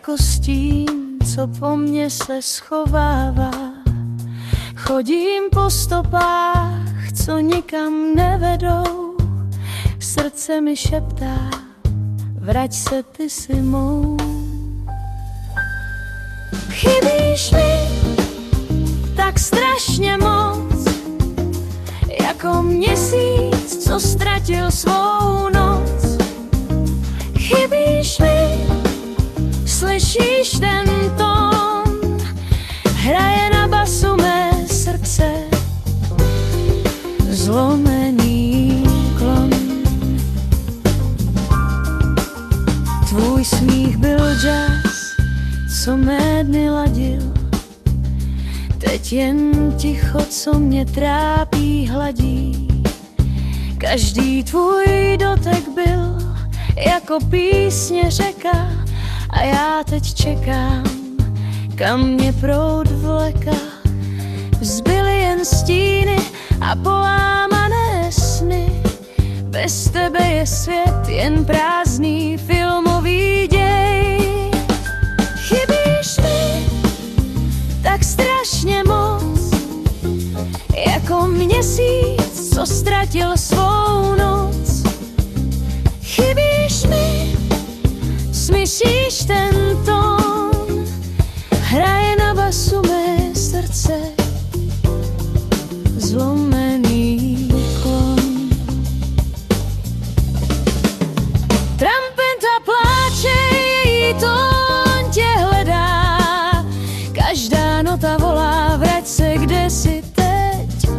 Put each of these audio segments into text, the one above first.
jako stín, co po mně se schovává. Chodím po stopách, co nikam nevedou. Srdce mi šeptá, vrať se, ty si mou. Chybíš mi tak strašně moc, jako měsíc, co ztratil svou noc. Chybíš mi, slyšíš ten tón, hraje na basu mé srdce, zlomený klon. Tvůj smích byl jazz, co mé dny ladil. Teď jen ticho, co mě trápí, hladí. Každý tvůj dotek byl jako písně řeka a já teď čekám, kam mě proud vleká. Zbyly jen stíny a polámané sny. Bez tebe je svět jen prázdný filmový děj. Chybíš mi tak strašně moc, jako měsíc, co ztratil svou noc. Chybíš mi, slyšíš ten tón, hraje na basu mé srdce, zlomený klon. Trampeta pláče, její tón tě hledá. Každá nota volá, vrať se, kde jsi teď.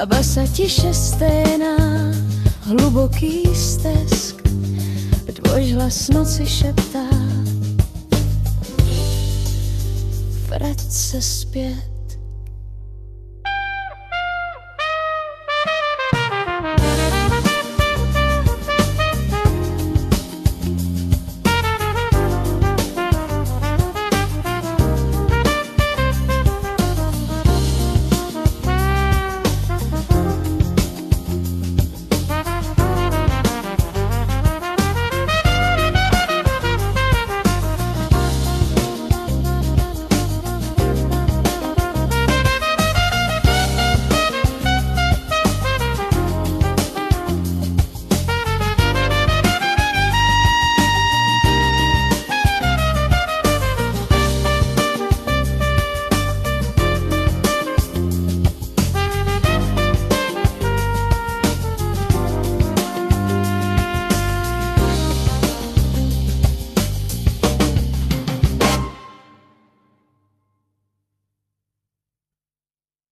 A basa tiše stejná, hluboký stesk, tvůj hlas noci šeptá, vrať se zpět.